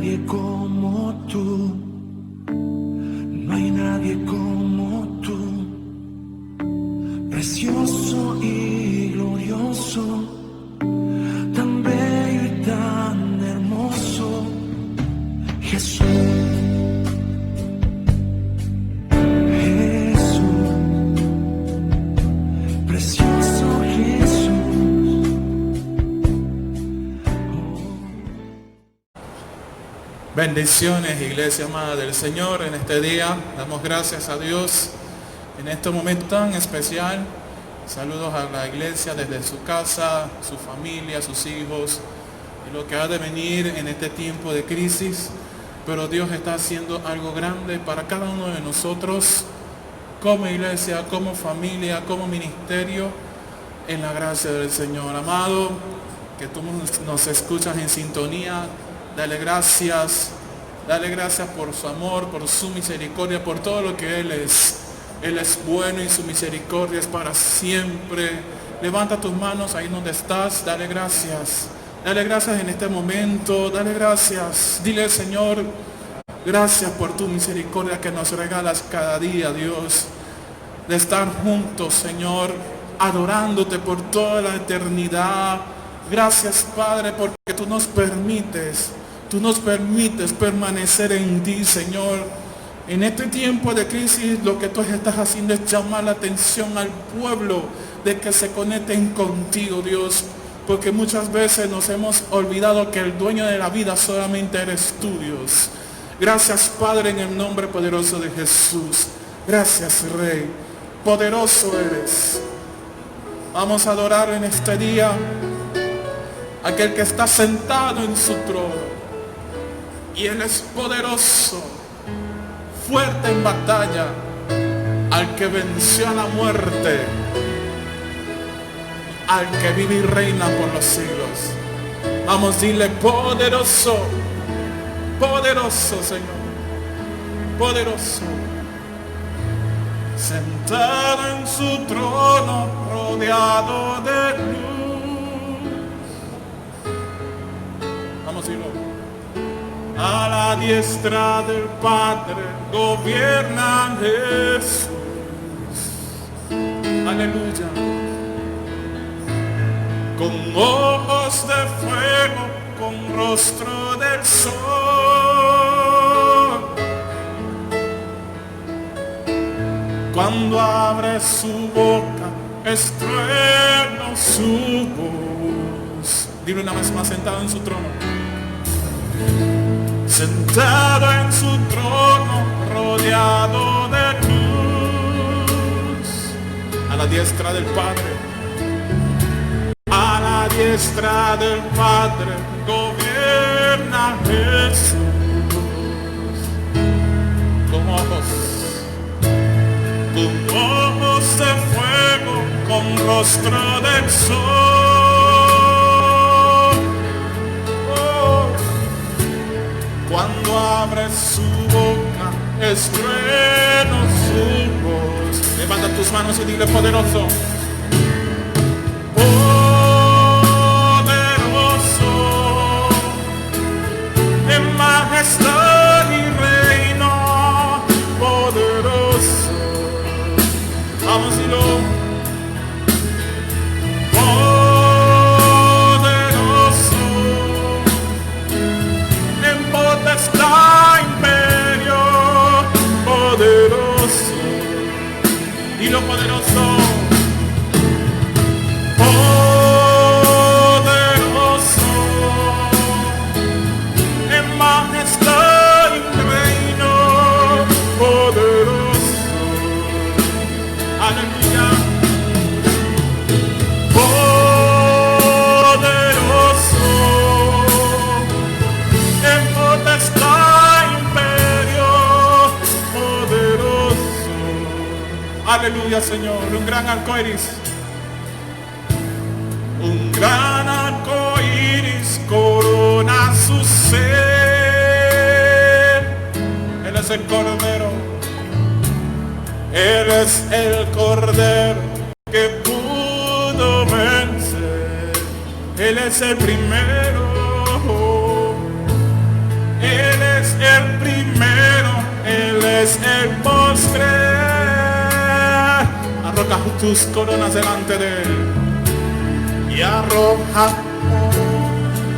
nadie como tú, no hay nadie como tú, precioso y glorioso, tan bello y tan hermoso, Jesús. Bendiciones, iglesia amada del Señor. En este día damos gracias a Dios en este momento tan especial. Saludos a la iglesia desde su casa, su familia, sus hijos y lo que ha de venir en este tiempo de crisis. Pero Dios está haciendo algo grande para cada uno de nosotros como iglesia, como familia, como ministerio, en la gracia del Señor. Amado, que tú nos escuchas en sintonía, dale gracias por su amor, por su misericordia, por todo lo que Él es. Él es bueno y su misericordia es para siempre. Levanta tus manos ahí donde estás, dale gracias. Dale gracias en este momento, dale gracias. Dile al Señor, gracias por tu misericordia que nos regalas cada día, Dios. De estar juntos, Señor, adorándote por toda la eternidad. Gracias, Padre, porque tú nos permites permanecer en ti, Señor. En este tiempo de crisis, lo que tú estás haciendo es llamar la atención al pueblo de que se conecten contigo, Dios. Porque muchas veces nos hemos olvidado que el dueño de la vida solamente eres tú, Dios. Gracias, Padre, en el nombre poderoso de Jesús. Gracias, Rey. Poderoso eres. Vamos a adorar en este día a aquel que está sentado en su trono. Y Él es poderoso, fuerte en batalla, al que venció a la muerte, al que vive y reina por los siglos. Vamos a decirle, poderoso, poderoso Señor, poderoso. Sentado en su trono, rodeado de luz. Vamos a decirlo. A la diestra del Padre gobierna Jesús. Aleluya. Con ojos de fuego, con rostro del sol. Cuando abre su boca, es trueno su voz. Dile una vez más, sentado en su trono. Sentado en su trono, rodeado de luz, a la diestra del Padre, a la diestra del Padre, gobierna Jesús. Con ojos de fuego, con rostro del sol. Cuando abre su boca, es trueno su voz. Levanta tus manos y dile, poderoso. Poderoso, en majestad y reino, poderoso. Vamos y lo. Está imperio poderoso y lo poderoso, poderoso en majestad y reino, poderoso, aleluya. Aleluya, Señor. Un gran arco iris. Un gran arco iris corona su ser. Él es el Cordero. Él es el Cordero que pudo vencer. Él es el primero. Él tus coronas delante de Él y arrojamos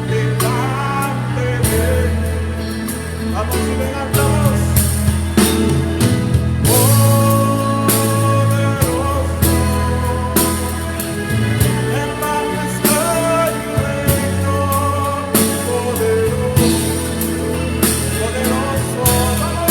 delante de Él. Vamos y ven a Dios. Poderoso, en majestad y reino, poderoso, poderoso, vamos.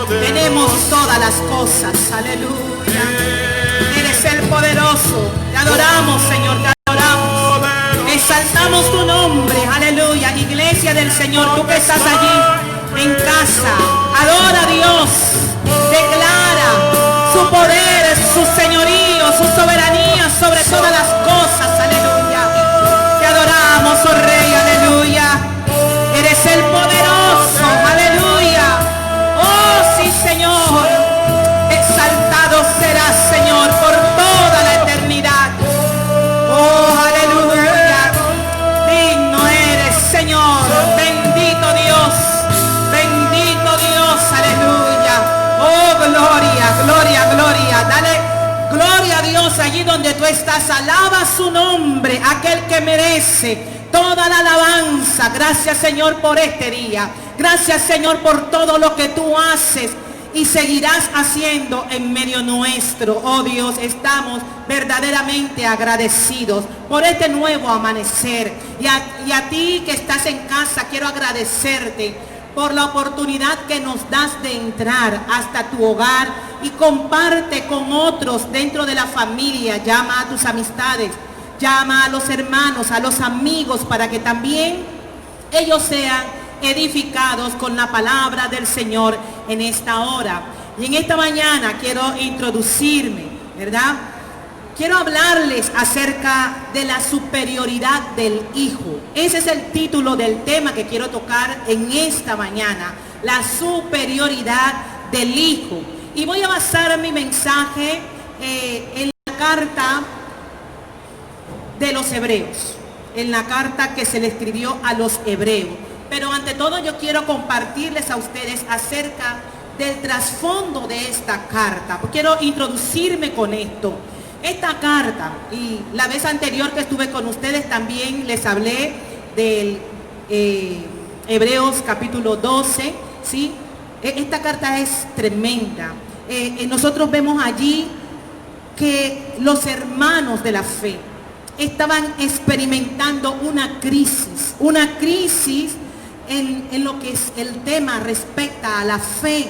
Tenemos todas las cosas, aleluya. Eres el poderoso. Te adoramos, Señor, te adoramos. Exaltamos tu nombre, aleluya. Iglesia del Señor, tú que estás allí en casa, adora a Dios. Declara su poder, su señorío, su soberanía sobre todas las cosas, aleluya. Te adoramos, oh Rey, aleluya. Eres el poderoso, aleluya. Oh sí, Señor, exaltado serás, Señor, por toda la eternidad. Oh, aleluya. Digno eres, Señor. Bendito Dios, aleluya. Oh, gloria, gloria, gloria. Dale gloria a Dios allí donde tú estás. Alaba su nombre, aquel que merece toda la alabanza. Gracias, Señor, por este día. Gracias, Señor, por todo lo que tú haces y seguirás haciendo en medio nuestro. Oh Dios, estamos verdaderamente agradecidos por este nuevo amanecer. Y a ti que estás en casa, quiero agradecerte por la oportunidad que nos das de entrar hasta tu hogar y comparte con otros dentro de la familia. Llama a tus amistades, llama a los hermanos, a los amigos, para que también ellos sean edificados con la palabra del Señor en esta hora. Y en esta mañana quiero introducirme, ¿verdad? Quiero hablarles acerca de la superioridad del Hijo. Ese es el título del tema que quiero tocar en esta mañana, la superioridad del Hijo. Y voy a basar mi mensaje en la carta de los Hebreos, en la carta que se le escribió a los Hebreos. Pero ante todo yo quiero compartirles a ustedes acerca del trasfondo de esta carta. Quiero introducirme con esto. Esta carta, y la vez anterior que estuve con ustedes también les hablé del Hebreos capítulo 12, ¿sí? Esta carta es tremenda. Nosotros vemos allí que los hermanos de la fe estaban experimentando una crisis en lo que es el tema respecta a la fe.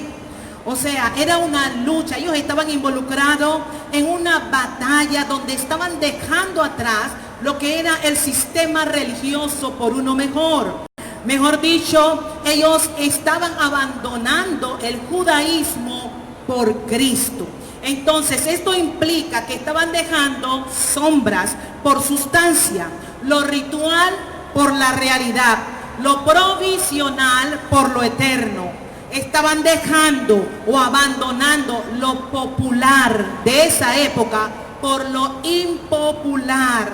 O sea, era una lucha. Ellos estaban involucrados en una batalla donde estaban dejando atrás lo que era el sistema religioso por uno mejor. Mejor dicho, ellos estaban abandonando el judaísmo por Cristo. Entonces, esto implica que estaban dejando sombras por sustancia, lo ritual por la realidad, lo provisional por lo eterno. Estaban dejando o abandonando lo popular de esa época por lo impopular.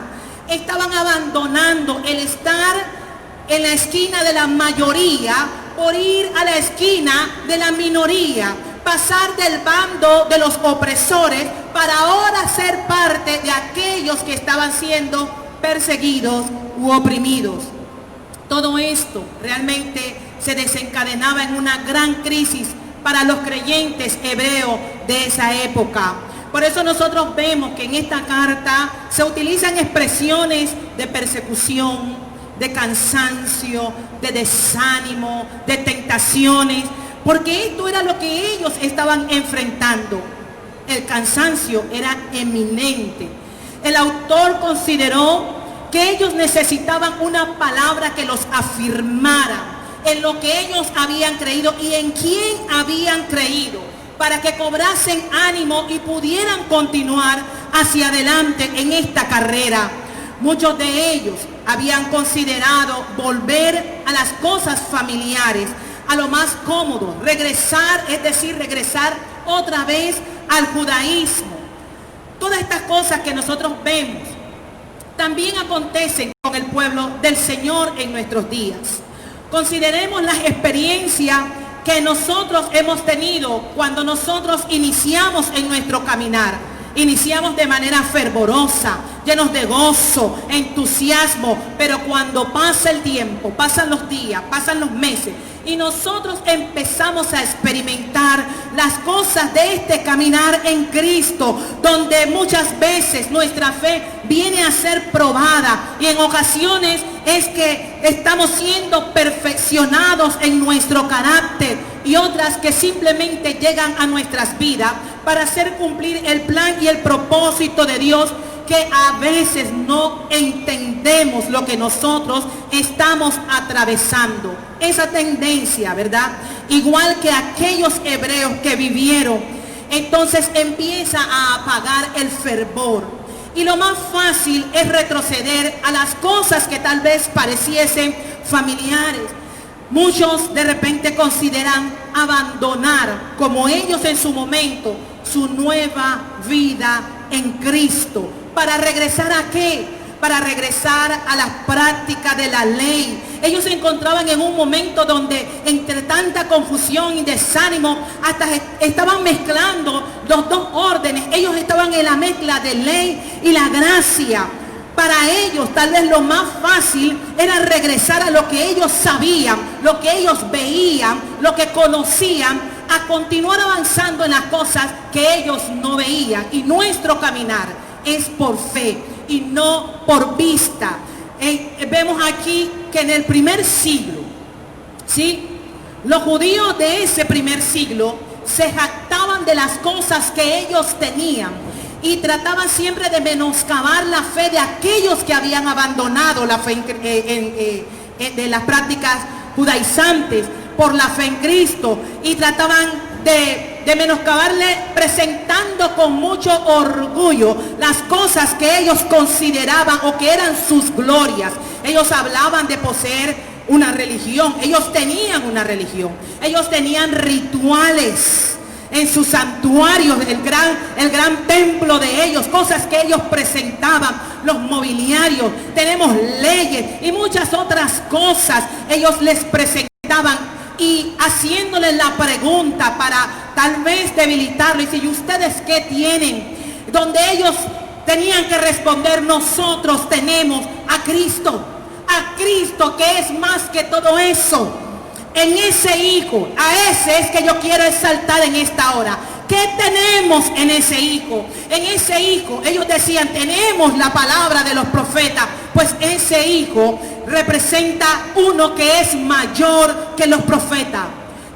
Estaban abandonando el estar en la esquina de la mayoría por ir a la esquina de la minoría. Pasar del bando de los opresores para ahora ser parte de aquellos que estaban siendo perseguidos u oprimidos. Todo esto realmente se desencadenaba en una gran crisis para los creyentes hebreos de esa época. Por eso nosotros vemos que en esta carta se utilizan expresiones de persecución, de cansancio, de desánimo, de tentaciones, porque esto era lo que ellos estaban enfrentando. El cansancio era eminente. El autor consideró que ellos necesitaban una palabra que los afirmara en lo que ellos habían creído y en quién habían creído, para que cobrasen ánimo y pudieran continuar hacia adelante en esta carrera. Muchos de ellos habían considerado volver a las cosas familiares, a lo más cómodo, regresar, es decir, regresar otra vez al judaísmo. Todas estas cosas que nosotros vemos también acontecen con el pueblo del Señor en nuestros días. Consideremos las experiencias que nosotros hemos tenido cuando nosotros iniciamos en nuestro caminar. Iniciamos de manera fervorosa, llenos de gozo, entusiasmo, pero cuando pasa el tiempo, pasan los días, pasan los meses, y nosotros empezamos a experimentar las cosas de este caminar en Cristo, donde muchas veces nuestra fe viene a ser probada y en ocasiones es que estamos siendo perfeccionados en nuestro carácter y otras que simplemente llegan a nuestras vidas para hacer cumplir el plan y el propósito de Dios, que a veces no entendemos lo que nosotros estamos atravesando. Esa tendencia, ¿verdad? Igual que aquellos hebreos que vivieron, entonces empieza a apagar el fervor. Y lo más fácil es retroceder a las cosas que tal vez pareciesen familiares. Muchos de repente consideran abandonar, como ellos en su momento, su nueva vida en Cristo. ¿Para regresar a qué? Para regresar a las prácticas de la ley. Ellos se encontraban en un momento donde entre tanta confusión y desánimo hasta estaban mezclando los dos órdenes. Ellos estaban en la mezcla de ley y la gracia. Para ellos tal vez lo más fácil era regresar a lo que ellos sabían, lo que ellos veían, lo que conocían, a continuar avanzando en las cosas que ellos no veían. Y nuestro caminar es por fe y no por vista. Vemos aquí que en el primer siglo, ¿sí?, los judíos de ese primer siglo se jactaban de las cosas que ellos tenían y trataban siempre de menoscabar la fe de aquellos que habían abandonado la fe de las prácticas judaizantes por la fe en Cristo, y trataban de menoscabarle, presentando con mucho orgullo las cosas que ellos consideraban o que eran sus glorias. Ellos hablaban de poseer una religión, ellos tenían una religión, ellos tenían rituales en sus santuarios, el gran templo de ellos, cosas que ellos presentaban, los mobiliarios, tenemos leyes y muchas otras cosas ellos les presentaban, y haciéndoles la pregunta para tal vez debilitarlo, y si ustedes qué tienen, donde ellos tenían que responder: nosotros tenemos a Cristo que es más que todo eso. En ese hijo, a ese es que yo quiero exaltar en esta hora. ¿Qué tenemos en ese hijo? En ese hijo, ellos decían, tenemos la palabra de los profetas. Pues ese hijo representa uno que es mayor que los profetas.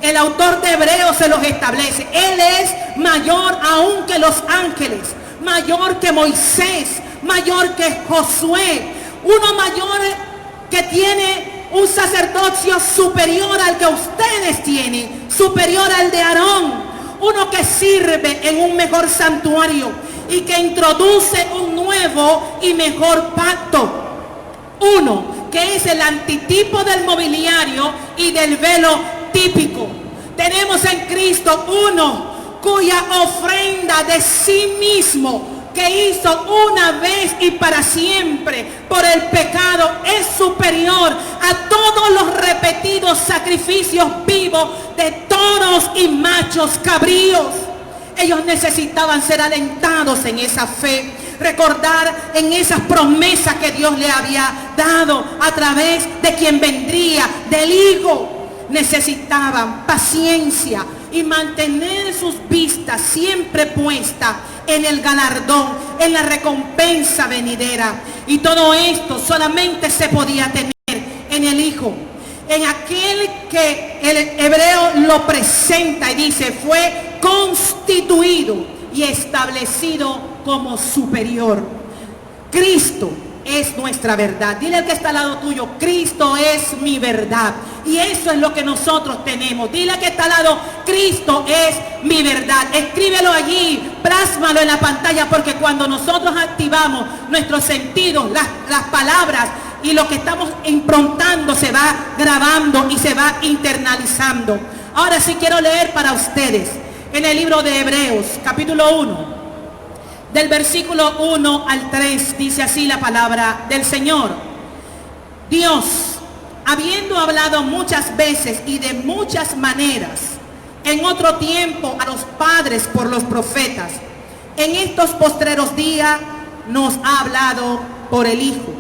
El autor de Hebreos se los establece. Él es mayor aún que los ángeles, mayor que Moisés, mayor que Josué, uno mayor que tiene un sacerdocio superior al que ustedes tienen, superior al de Aarón. Uno que sirve en un mejor santuario y que introduce un nuevo y mejor pacto. Uno que es el antitipo del mobiliario y del velo típico. Tenemos en Cristo uno cuya ofrenda de sí mismo, que hizo una vez y para siempre por el pecado, es superior a todos los repetidos sacrificios vivos de toros y machos cabríos. Ellos necesitaban ser alentados en esa fe, recordar en esas promesas que Dios le había dado a través de quien vendría, del Hijo. Necesitaban paciencia y mantener sus vistas siempre puestas en el galardón, en la recompensa venidera. Y todo esto solamente se podía tener en el Hijo, en aquel que el hebreo lo presenta y dice, fue constituido y establecido como superior. Cristo es nuestra verdad. Dile al que está al lado tuyo, Cristo es mi verdad. Y eso es lo que nosotros tenemos. Dile al que está al lado, Cristo es mi verdad. Escríbelo allí, plásmalo en la pantalla, porque cuando nosotros activamos nuestros sentidos, las palabras y lo que estamos improntando se va grabando y se va internalizando. Ahora sí quiero leer para ustedes en el libro de Hebreos, capítulo 1. Del versículo 1 al 3 dice así la palabra del Señor. Dios, habiendo hablado muchas veces y de muchas maneras, en otro tiempo a los padres por los profetas, en estos postreros días nos ha hablado por el Hijo,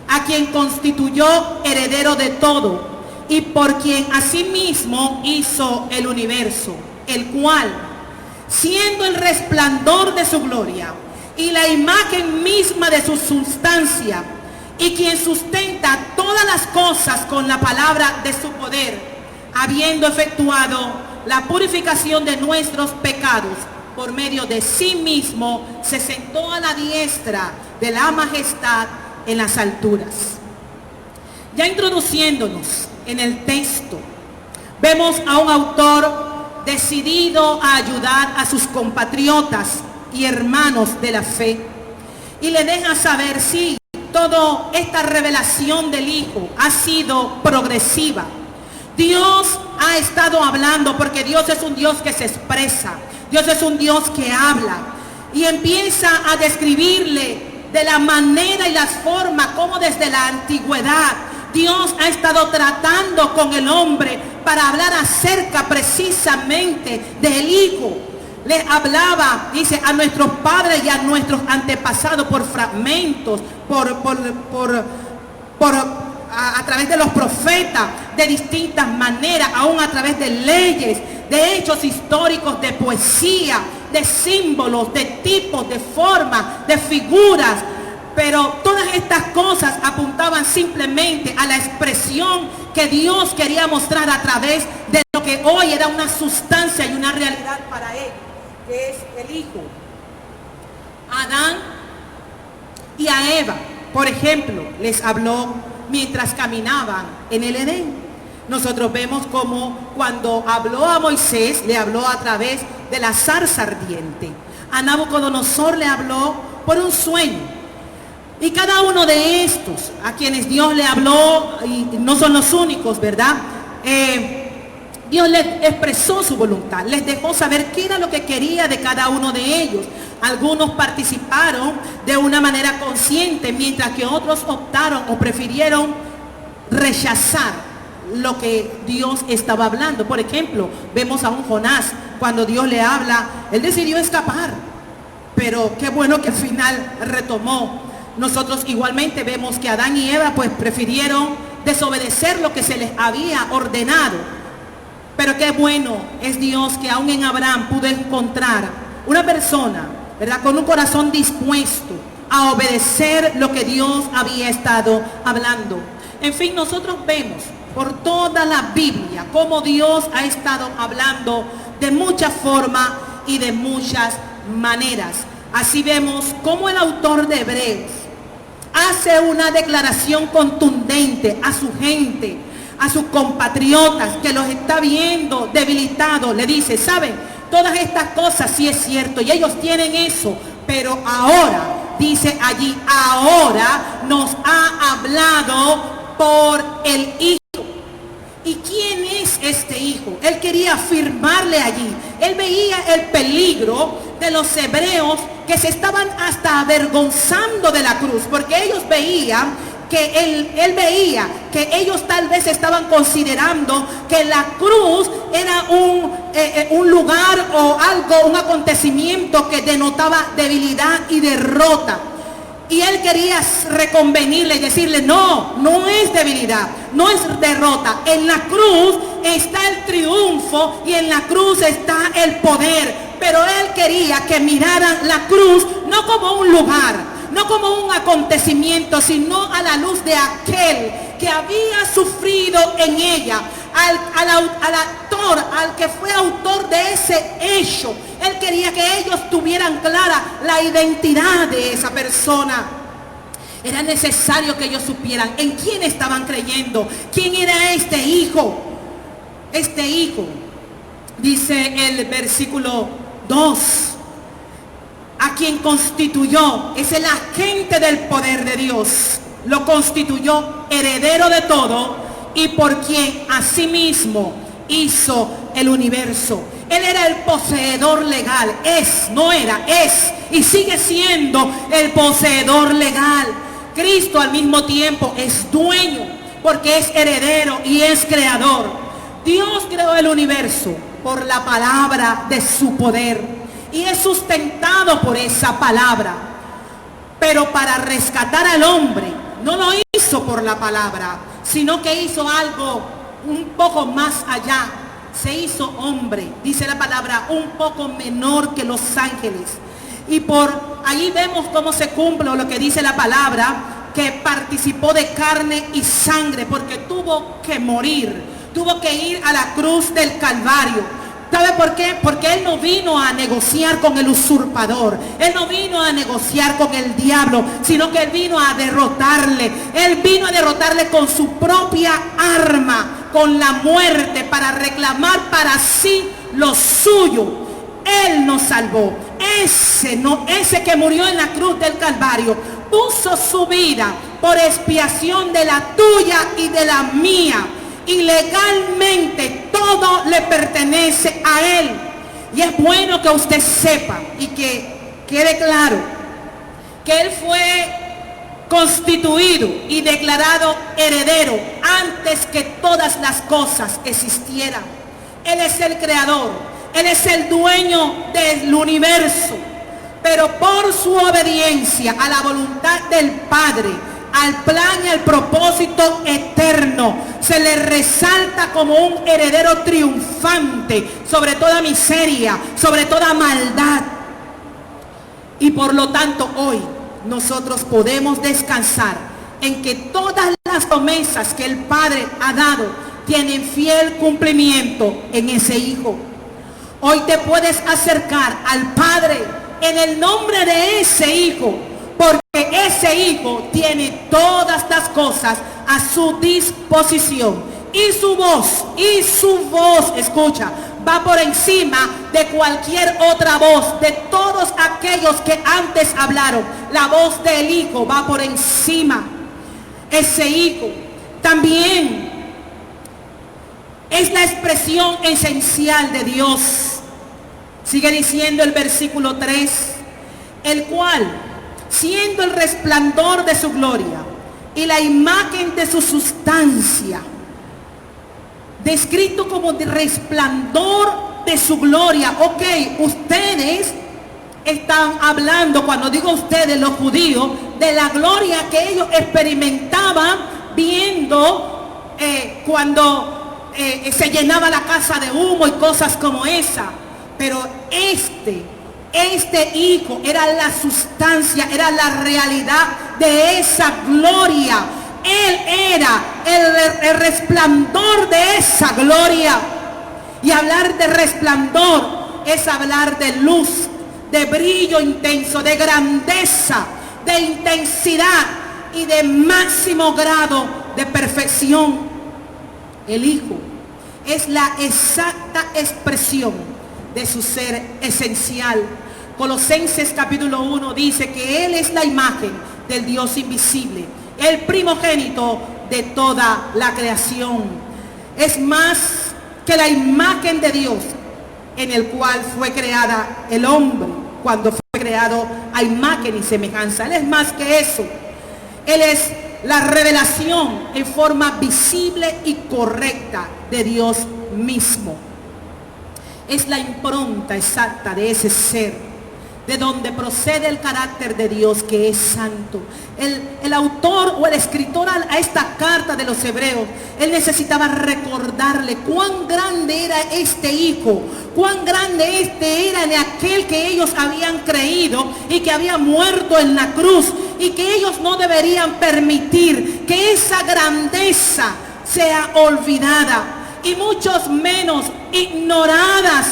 a quien constituyó heredero de todo y por quien asimismo hizo el universo, el cual, siendo el resplandor de su gloria y la imagen misma de su sustancia, y quien sustenta todas las cosas con la palabra de su poder, habiendo efectuado la purificación de nuestros pecados por medio de sí mismo, se sentó a la diestra de la majestad en las alturas. Ya introduciéndonos en el texto, vemos a un autor decidido a ayudar a sus compatriotas y hermanos de la fe, y le deja saber si toda esta revelación del Hijo ha sido progresiva. Dios ha estado hablando, porque Dios es un Dios que se expresa, Dios es un Dios que habla, y empieza a describirle de la manera y las formas como desde la antigüedad Dios ha estado tratando con el hombre para hablar acerca precisamente del Hijo. Les hablaba, dice, a nuestros padres y a nuestros antepasados por fragmentos, a través de los profetas, de distintas maneras, aún a través de leyes, de hechos históricos, de poesía, de símbolos, de tipos, de formas, de figuras. Pero todas estas cosas apuntaban simplemente a la expresión que Dios quería mostrar a través de lo que hoy era una sustancia y una realidad para él, que es el Hijo. A Adán y a Eva, por ejemplo, les habló mientras caminaban en el Edén. Nosotros vemos como cuando habló a Moisés, le habló a través de la zarza ardiente. A Nabucodonosor le habló por un sueño. Y cada uno de estos a quienes Dios le habló, y no son los únicos, ¿verdad? Dios les expresó su voluntad, les dejó saber qué era lo que quería de cada uno de ellos. Algunos participaron de una manera consciente, mientras que otros optaron o prefirieron rechazar lo que Dios estaba hablando. Por ejemplo, vemos a un Jonás, cuando Dios le habla, él decidió escapar, pero qué bueno que al final retomó. Nosotros igualmente vemos que Adán y Eva pues prefirieron desobedecer lo que se les había ordenado. Pero qué bueno es Dios que aún en Abraham pudo encontrar una persona, ¿verdad?, con un corazón dispuesto a obedecer lo que Dios había estado hablando. En fin, nosotros vemos por toda la Biblia cómo Dios ha estado hablando de muchas formas y de muchas maneras. Así vemos cómo el autor de Hebreos hace una declaración contundente a su gente, a sus compatriotas que los está viendo debilitados. Le dice, ¿saben? Todas estas cosas sí es cierto y ellos tienen eso, pero ahora, dice allí, ahora nos ha hablado por el Hijo. ¿Y quién es este Hijo? Él quería afirmarle allí. Él veía el peligro de los hebreos que se estaban hasta avergonzando de la cruz, porque ellos veían que él veía que ellos tal vez estaban considerando que la cruz era un lugar o algo, un acontecimiento que denotaba debilidad y derrota. Y él quería reconvenirle y decirle, no es debilidad, no es derrota. En la cruz está el triunfo y en la cruz está el poder. Pero él quería que miraran la cruz no como un lugar, no como un acontecimiento, sino a la luz de aquel que había sufrido en ella, al actor, al que fue autor de ese hecho. Él quería que ellos tuvieran clara la identidad de esa persona. Era necesario que ellos supieran en quién estaban creyendo, quién era este hijo. Este hijo, dice el versículo 2, a quien constituyó, es el agente del poder de Dios, lo constituyó heredero de todo y por quien asimismo hizo el universo. Él era el poseedor legal, es y sigue siendo el poseedor legal. Cristo al mismo tiempo es dueño porque es heredero y es creador. Dios creó el universo por la palabra de su poder y es sustentado por esa palabra. Pero para rescatar al hombre, no lo hizo por la palabra, sino que hizo algo un poco más allá. Se hizo hombre, dice la palabra, un poco menor que los ángeles. Y por allí vemos cómo se cumple lo que dice la palabra, que participó de carne y sangre, porque tuvo que morir. Tuvo que ir a la cruz del Calvario. ¿Sabe por qué? Porque Él no vino a negociar con el usurpador. Él no vino a negociar con el diablo, sino que Él vino a derrotarle. Él vino a derrotarle con su propia arma, con la muerte, para reclamar para sí lo suyo. Él nos salvó. Ese que murió en la cruz del Calvario, puso su vida por expiación de la tuya y de la mía. Y legalmente todo le pertenece a Él. Y es bueno que usted sepa y que quede claro que Él fue constituido y declarado heredero antes que todas las cosas existieran. Él es el creador, Él es el dueño del universo. Pero por su obediencia a la voluntad del Padre, al plan y al propósito eterno, se le resalta como un heredero triunfante sobre toda miseria, sobre toda maldad. Y por lo tanto hoy nosotros podemos descansar en que todas las promesas que el Padre ha dado tienen fiel cumplimiento en ese Hijo. Hoy te puedes acercar al Padre en el nombre de ese Hijo, porque ese Hijo tiene todas las cosas a su disposición. Y su voz, escucha, va por encima de cualquier otra voz, de todos aquellos que antes hablaron. La voz del Hijo va por encima. Ese Hijo también es la expresión esencial de Dios. Sigue diciendo el versículo 3, el cual, siendo el resplandor de su gloria y la imagen de su sustancia, descrito como de resplandor de su gloria. Ok, ustedes están hablando, cuando digo ustedes, los judíos, de la gloria que ellos experimentaban viendo cuando se llenaba la casa de humo y cosas como esa. Pero este Hijo era la sustancia, era la realidad de esa gloria. Él era el resplandor de esa gloria. Y hablar de resplandor es hablar de luz, de brillo intenso, de grandeza, de intensidad y de máximo grado de perfección. El Hijo es la exacta expresión de su ser esencial. Colosenses capítulo 1 dice que Él es la imagen del Dios invisible, el primogénito de toda la creación. Es más que la imagen de Dios, en el cual fue creada el hombre, cuando fue creado a imagen y semejanza. Él es más que eso. Él es la revelación en forma visible y correcta de Dios mismo. Es la impronta exacta de ese ser, de donde procede el carácter de Dios, que es santo. El autor o el escritor a esta carta de los hebreos, él necesitaba recordarle cuán grande era este Hijo, cuán grande era en aquel que ellos habían creído y que había muerto en la cruz, y que ellos no deberían permitir que esa grandeza sea olvidada, y muchos menos ignoradas.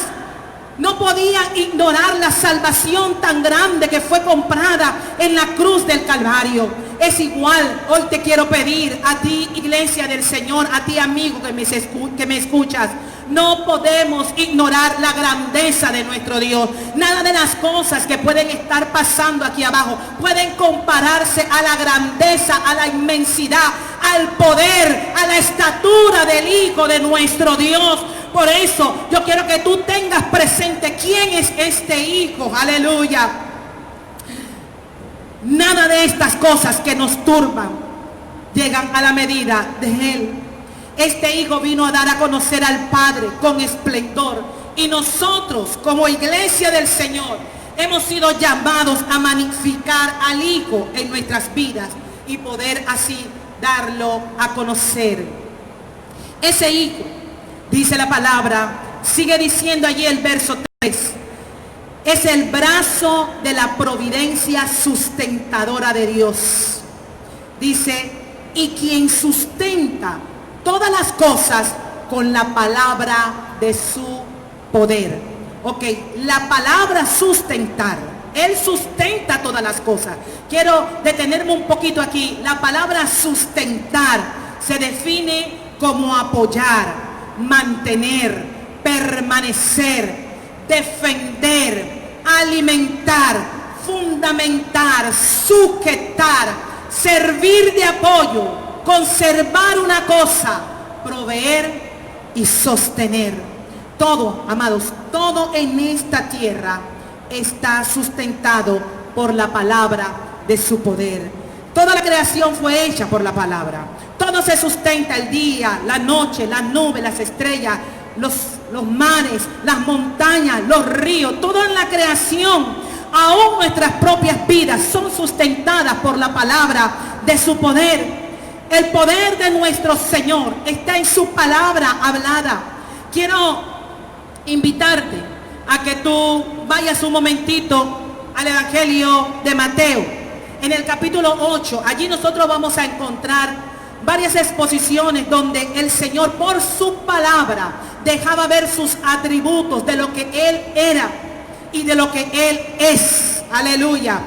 No podían ignorar la salvación tan grande que fue comprada en la cruz del Calvario. Es igual, hoy te quiero pedir a ti, iglesia del Señor, a ti, amigo que me escuchas. No podemos ignorar la grandeza de nuestro Dios. Nada de las cosas que pueden estar pasando aquí abajo pueden compararse a la grandeza, a la inmensidad, al poder, a la estatura del Hijo de nuestro Dios. Por eso yo quiero que tú tengas presente quién es este Hijo. Aleluya. Nada de estas cosas que nos turban llegan a la medida de Él. Este Hijo vino a dar a conocer al Padre con esplendor, y nosotros como iglesia del Señor hemos sido llamados a magnificar al Hijo en nuestras vidas y poder así darlo a conocer. Ese Hijo, dice la palabra, sigue diciendo allí el verso 3, es el brazo de la providencia sustentadora de Dios. Dice, y quien sustenta todas las cosas con la palabra de su poder. Ok, la palabra sustentar. Él sustenta todas las cosas. Quiero detenerme un poquito aquí. La palabra sustentar se define como apoyar, mantener, permanecer, defender, alimentar, fundamentar, sujetar, servir de apoyo, conservar una cosa, proveer y sostener. Todo, amados, todo en esta tierra está sustentado por la palabra de su poder. Toda la creación fue hecha por la palabra. Todo se sustenta: el día, la noche, las nubes, las estrellas, los mares, las montañas, los ríos. Todo en la creación, aún nuestras propias vidas, son sustentadas por la palabra de su poder. El poder de nuestro Señor está en su palabra hablada. Quiero invitarte a que tú vayas un momentito al Evangelio de Mateo, en el capítulo 8. Allí nosotros vamos a encontrar varias exposiciones donde el Señor, por su palabra, dejaba ver sus atributos de lo que Él era y de lo que Él es. Aleluya.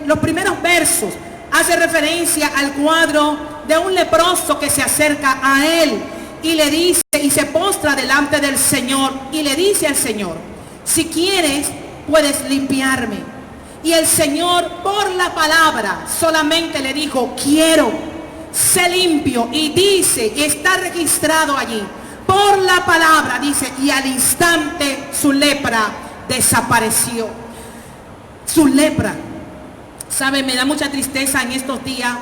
Los primeros versos hace referencia al cuadro de un leproso que se acerca a Él y le dice, y se postra delante del Señor y le dice al Señor: si quieres, puedes limpiarme. Y el Señor, por la palabra, solamente le dijo: quiero, sé limpio. Y dice, y está registrado allí, por la palabra, dice, y al instante su lepra desapareció. Su lepra. ¿Sabe? Me da mucha tristeza en estos días.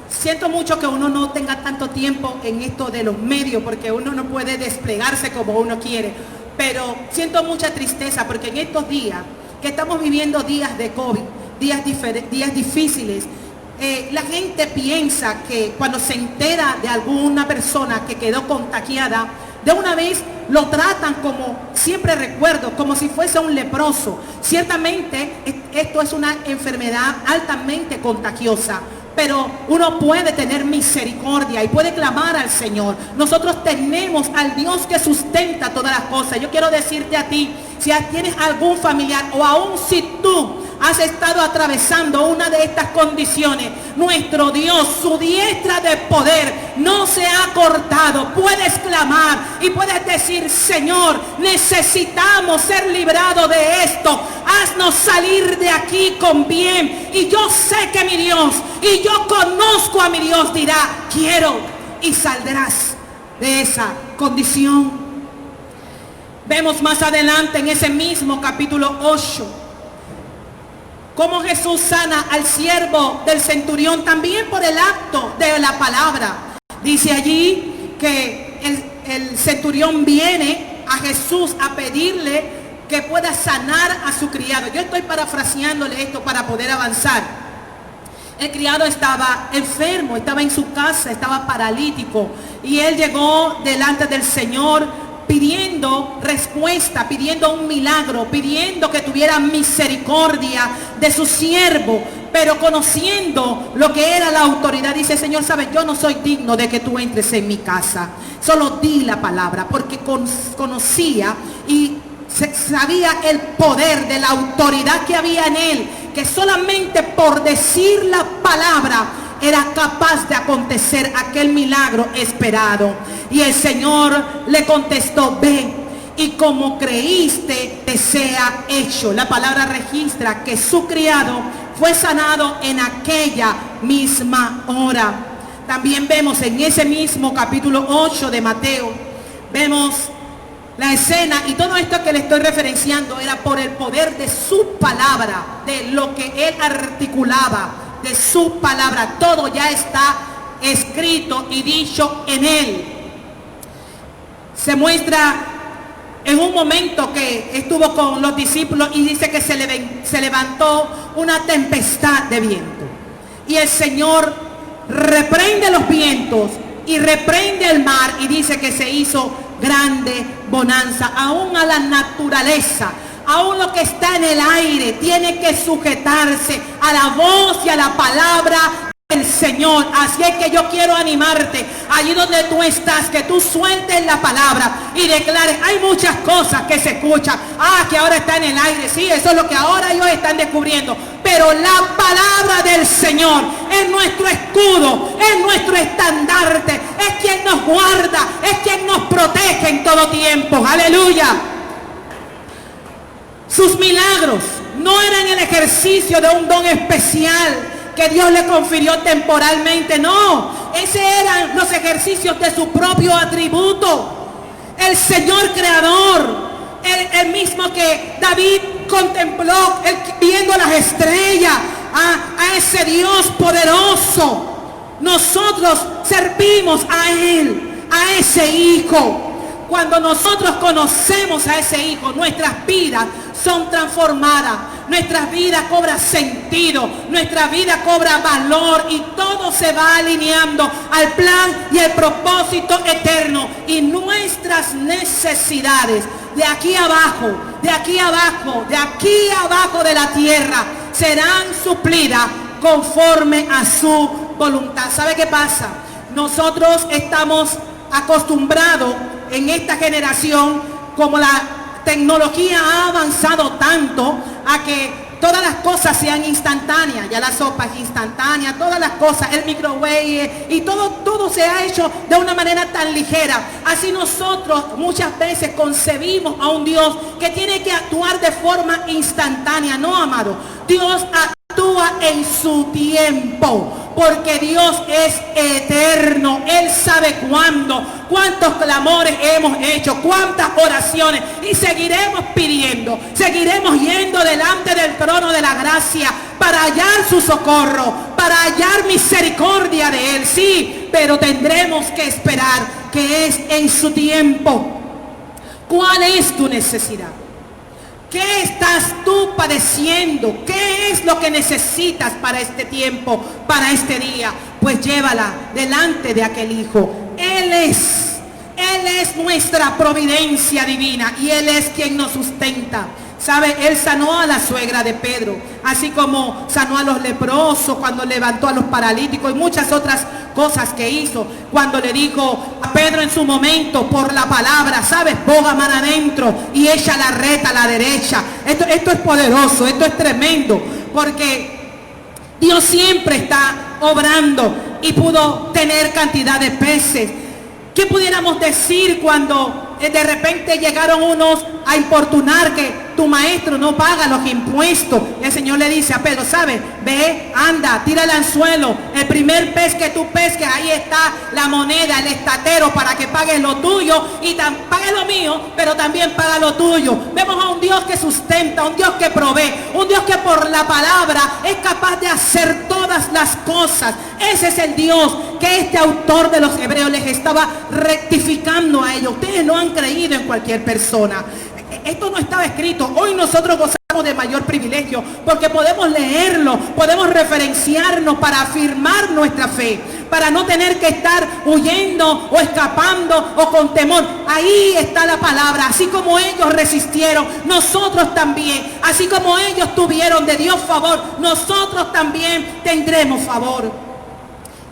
Siento mucho que uno no tenga tanto tiempo en esto de los medios, porque uno no puede desplegarse como uno quiere. Pero siento mucha tristeza porque en estos días que estamos viviendo días de COVID, días difíciles, la gente piensa que cuando se entera de alguna persona que quedó contagiada, de una vez lo tratan como, siempre recuerdo, como si fuese un leproso. Ciertamente esto es una enfermedad altamente contagiosa, pero uno puede tener misericordia y puede clamar al Señor. Nosotros tenemos al Dios que sustenta todas las cosas. Yo quiero decirte a ti, si tienes algún familiar, o aún si tú has estado atravesando una de estas condiciones, nuestro Dios, su diestra de poder no se ha cortado. Puedes clamar y puedes decir: Señor, necesitamos ser librados de esto. Haznos salir de aquí con bien. Y yo sé que mi Dios, y yo conozco a mi Dios, dirá: quiero, y saldrás de esa condición. Vemos más adelante en ese mismo capítulo 8 cómo Jesús sana al siervo del centurión también por el acto de la palabra. Dice allí que el centurión viene a Jesús a pedirle que pueda sanar a su criado. Yo estoy parafraseándole esto para poder avanzar. El criado estaba enfermo, estaba en su casa, estaba paralítico, y él llegó delante del Señor pidiendo respuesta, pidiendo un milagro, pidiendo que tuviera misericordia de su siervo, pero conociendo lo que era la autoridad, dice: Señor, sabes, yo no soy digno de que tú entres en mi casa, solo di la palabra, porque conocía y sabía el poder de la autoridad que había en él, que solamente por decir la palabra era capaz de acontecer aquel milagro esperado. Y el Señor le contestó: ve, y como creíste, te sea hecho. La palabra registra que su criado fue sanado en aquella misma hora. También vemos en ese mismo capítulo 8 de Mateo, vemos la escena, y todo esto que le estoy referenciando era por el poder de su palabra, de lo que él articulaba, de su palabra. Todo ya está escrito y dicho en él. Se muestra en un momento que estuvo con los discípulos y dice que se levantó una tempestad de viento, y el Señor reprende los vientos y reprende el mar, y dice que se hizo grande bonanza. Aún a la naturaleza, aún lo que está en el aire tiene que sujetarse a la voz y a la palabra del Señor. Así es que yo quiero animarte allí donde tú estás, que tú sueltes la palabra y declares. Hay muchas cosas que se escuchan, que ahora está en el aire, sí, eso es lo que ahora ellos están descubriendo, pero la palabra del Señor es nuestro escudo, es nuestro estandarte, es quien nos guarda, es quien nos protege en todo tiempo. Aleluya. Sus milagros no eran el ejercicio de un don especial que Dios le confirió temporalmente, no, esos eran los ejercicios de su propio atributo. El Señor creador, el mismo que David contempló, viendo las estrellas, a ese Dios poderoso. Nosotros servimos a Él, a ese Hijo. Cuando nosotros conocemos a ese Hijo, nuestras vidas son transformadas, nuestras vidas cobran sentido, nuestra vida cobra valor, y todo se va alineando al plan y el propósito eterno, y nuestras necesidades de aquí abajo, de aquí abajo, de aquí abajo de la tierra serán suplidas conforme a su voluntad. ¿Sabe qué pasa? Nosotros estamos acostumbrados en esta generación, como la tecnología ha avanzado tanto, a que todas las cosas sean instantáneas. Ya la sopa es instantánea, todas las cosas, el microwave, y todo se ha hecho de una manera tan ligera. Así nosotros muchas veces concebimos a un Dios que tiene que actuar de forma instantánea. No, amado, Dios actúa en su tiempo, porque Dios es eterno. Él sabe cuándo, cuántos clamores hemos hecho, cuántas oraciones, y seguiremos pidiendo, seguiremos yendo delante del trono de la gracia para hallar su socorro, para hallar misericordia de Él, sí, pero tendremos que esperar, que es en su tiempo. ¿Cuál es tu necesidad? ¿Qué estás tú padeciendo? ¿Qué es lo que necesitas para este tiempo, para este día? Pues llévala delante de aquel Hijo. Él es nuestra providencia divina, y Él es quien nos sustenta. ¿Sabe? Él sanó a la suegra de Pedro, así como sanó a los leprosos, cuando levantó a los paralíticos, y muchas otras cosas que hizo. Cuando le dijo a Pedro en su momento, por la palabra, ¿sabes? Boga mar adentro y echa la red a la derecha. Esto es poderoso, esto es tremendo, porque Dios siempre está obrando, y pudo tener cantidad de peces. ¿Qué pudiéramos decir cuando de repente llegaron unos a importunar que tu maestro no paga los impuestos? El Señor le dice a Pedro: ¿sabes? Ve, anda, tira el anzuelo, el primer pez que tú pesques, ahí está la moneda, el estatero, para que pagues lo tuyo y pagues lo mío, pero también paga lo tuyo. Vemos a un Dios que sustenta, un Dios que provee, un Dios que por la palabra es capaz de hacer todas las cosas. Ese es el Dios que este autor de los Hebreos les estaba rectificando a ellos. Ustedes no han creído en cualquier persona. Esto no estaba escrito. Hoy nosotros gozamos de mayor privilegio porque podemos leerlo, podemos referenciarnos para afirmar nuestra fe, para no tener que estar huyendo o escapando o con temor. Ahí está la palabra. Así como ellos resistieron, nosotros también. Así como ellos tuvieron de Dios favor, nosotros también tendremos favor.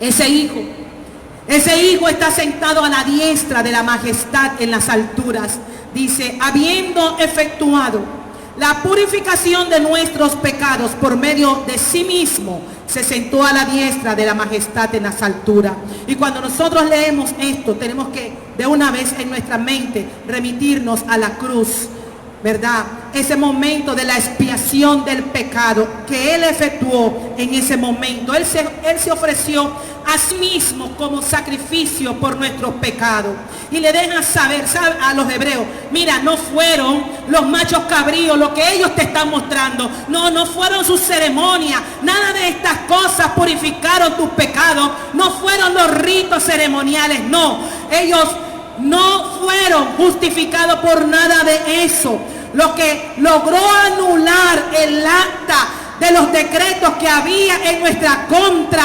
Ese hijo está sentado a la diestra de la majestad en las alturas. Dice, habiendo efectuado la purificación de nuestros pecados por medio de sí mismo, se sentó a la diestra de la majestad en las alturas. Y cuando nosotros leemos esto, tenemos que de una vez en nuestra mente remitirnos a la cruz, ¿verdad? Ese momento de la expiación del pecado que Él efectuó en ese momento. Él se ofreció a sí mismo como sacrificio por nuestros pecados. Y le dejan saber a los hebreos, mira, no fueron los machos cabríos lo que ellos te están mostrando. No fueron sus ceremonias. Nada de estas cosas purificaron tus pecados. No fueron los ritos ceremoniales. No, ellos no fueron justificados por nada de eso. Lo que logró anular el acta de los decretos que había en nuestra contra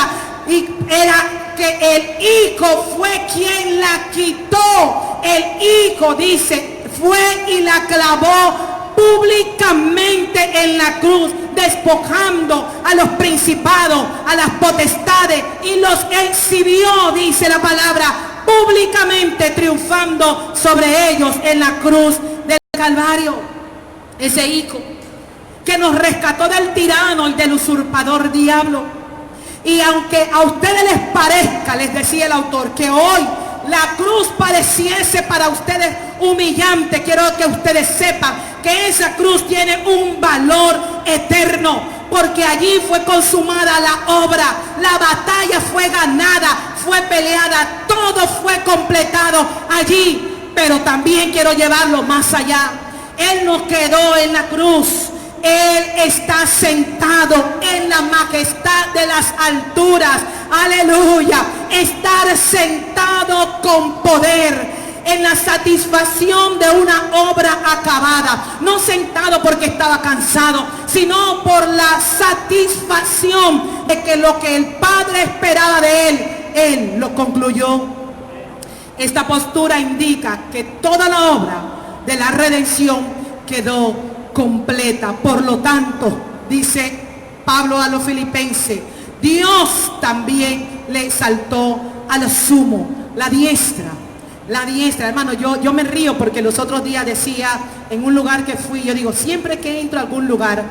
y era que el Hijo fue quien la quitó. El Hijo, dice, fue y la clavó públicamente en la cruz, despojando a los principados, a las potestades, y los exhibió, dice la palabra, públicamente, triunfando sobre ellos en la cruz del Calvario. Ese Hijo que nos rescató del tirano y del usurpador diablo. Y aunque a ustedes les parezca, les decía el autor, que hoy la cruz pareciese para ustedes humillante, quiero que ustedes sepan que esa cruz tiene un valor eterno, porque allí fue consumada la obra, la batalla fue ganada, fue peleada, todo fue completado allí. Pero también quiero llevarlo más allá. Él no quedó en la cruz. Él está sentado en la majestad de las alturas. Aleluya. Estar sentado con poder en la satisfacción de una obra acabada. No sentado porque estaba cansado, sino por la satisfacción de que lo que el Padre esperaba de Él lo concluyó. Esta postura indica que toda la obra de la redención quedó completa. Por lo tanto, dice Pablo a los filipenses, Dios también le exaltó a lo sumo, la diestra. Hermano, yo me río porque los otros días decía en un lugar que fui, yo digo, siempre que entro a algún lugar,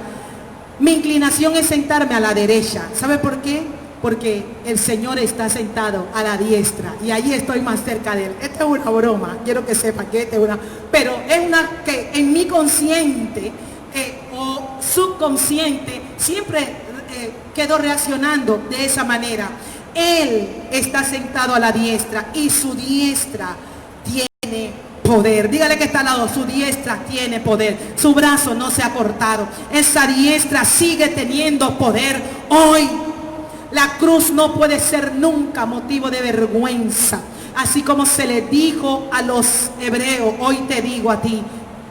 mi inclinación es sentarme a la derecha. ¿Sabe por qué? Porque el Señor está sentado a la diestra y allí estoy más cerca de Él. Esta es una broma, quiero que sepan que esta es una, pero es una que en mi consciente o subconsciente siempre quedo reaccionando de esa manera. Él está sentado a la diestra y su diestra tiene poder. Dígale que está al lado, su diestra tiene poder. Su brazo no se ha cortado. Esa diestra sigue teniendo poder hoy. La cruz no puede ser nunca motivo de vergüenza. Así como se le dijo a los hebreos, hoy te digo a ti,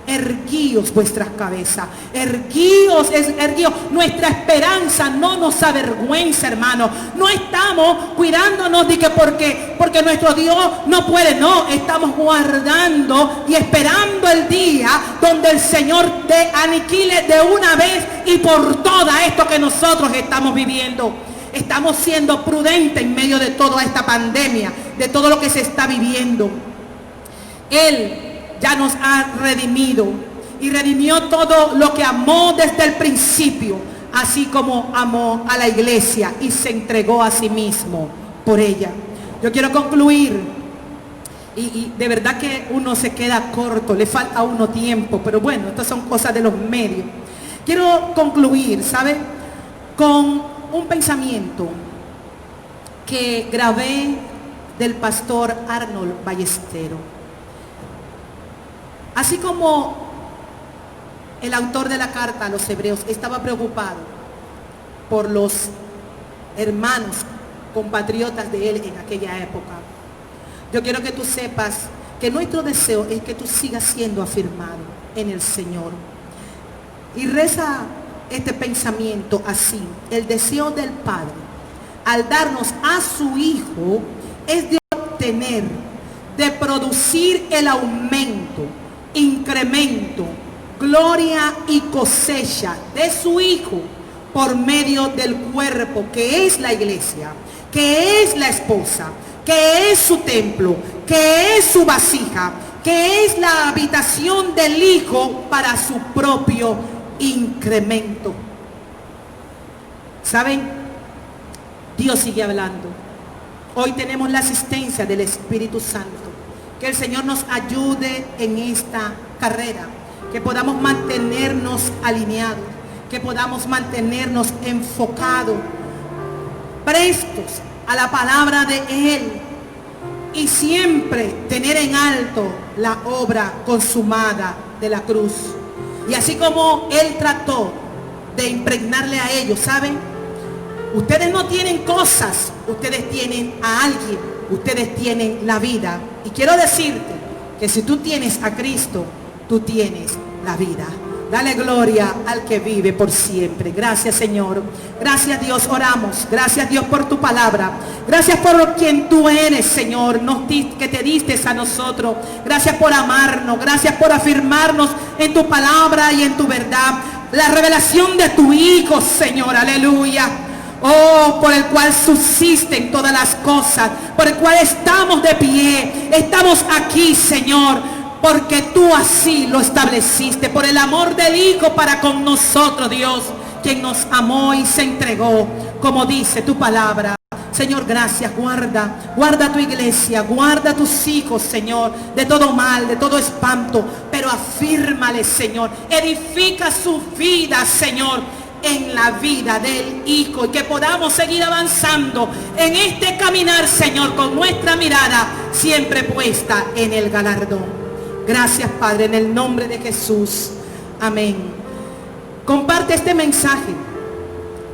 erguíos vuestras cabezas, erguíos. Nuestra esperanza no nos avergüenza, hermano. No estamos cuidándonos de que porque nuestro Dios no puede, no, estamos guardando y esperando el día donde el Señor te aniquile de una vez y por todas esto que nosotros estamos viviendo. Estamos siendo prudentes en medio de toda esta pandemia, de todo lo que se está viviendo. Él ya nos ha redimido y redimió todo lo que amó desde el principio, así como amó a la iglesia y se entregó a sí mismo por ella. Yo quiero concluir y de verdad que uno se queda corto, le falta a uno tiempo, pero bueno, estas son cosas de los medios. Quiero concluir, ¿sabe? Con un pensamiento que grabé del pastor Arnold Ballestero. Así como el autor de la carta a los hebreos estaba preocupado por los hermanos compatriotas de él en aquella época, yo quiero que tú sepas que nuestro deseo es que tú sigas siendo afirmado. en el Señor. Y reza este pensamiento así: el deseo del Padre al darnos a su Hijo es de obtener, de producir el aumento, incremento, gloria y cosecha de su Hijo por medio del cuerpo que es la iglesia, que es la esposa, que es su templo, que es su vasija, que es la habitación del Hijo para su propio incremento. ¿Saben? Dios sigue hablando. Hoy tenemos la asistencia del Espíritu Santo. Que el Señor nos ayude en esta carrera, que podamos mantenernos alineados, que podamos mantenernos enfocados, prestos a la palabra de Él, y siempre tener en alto la obra consumada de la cruz. Y así como Él trató de impregnarle a ellos, ¿saben? Ustedes no tienen cosas, ustedes tienen a alguien, ustedes tienen la vida. Y quiero decirte que si tú tienes a Cristo, tú tienes la vida. Dale gloria al que vive por siempre. Gracias, Señor. Gracias, Dios. Oramos. Gracias, Dios, por tu palabra. Gracias por quien tú eres, Señor, que te diste a nosotros. Gracias por amarnos. Gracias por afirmarnos en tu palabra y en tu verdad. La revelación de tu Hijo, Señor. Aleluya. Oh, por el cual subsisten todas las cosas. Por el cual estamos de pie. Estamos aquí, Señor, porque tú así lo estableciste, por el amor del Hijo para con nosotros, Dios, quien nos amó y se entregó, como dice tu palabra. Señor, gracias. Guarda tu iglesia, guarda tus hijos, Señor, de todo mal, de todo espanto, pero afírmale, Señor, edifica su vida, Señor, en la vida del Hijo, y que podamos seguir avanzando en este caminar, Señor, con nuestra mirada siempre puesta en el galardón. Gracias, Padre, en el nombre de Jesús. Amén. Comparte este mensaje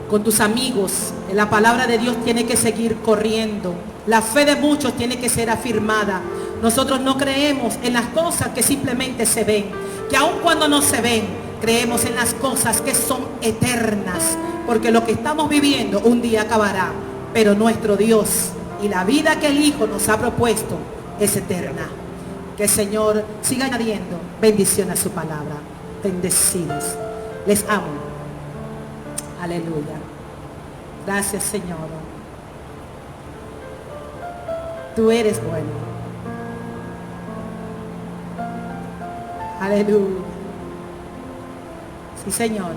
con tus amigos. La palabra de Dios tiene que seguir corriendo. La fe de muchos tiene que ser afirmada. Nosotros no creemos en las cosas que simplemente se ven, que aun cuando no se ven, creemos en las cosas que son eternas, porque lo que estamos viviendo un día acabará, pero nuestro Dios y la vida que el Hijo nos ha propuesto es eterna. Que el Señor siga añadiendo bendición a su palabra. Bendecidos. Les amo. Aleluya. Gracias, Señor. Tú eres bueno. Aleluya. Sí, Señor.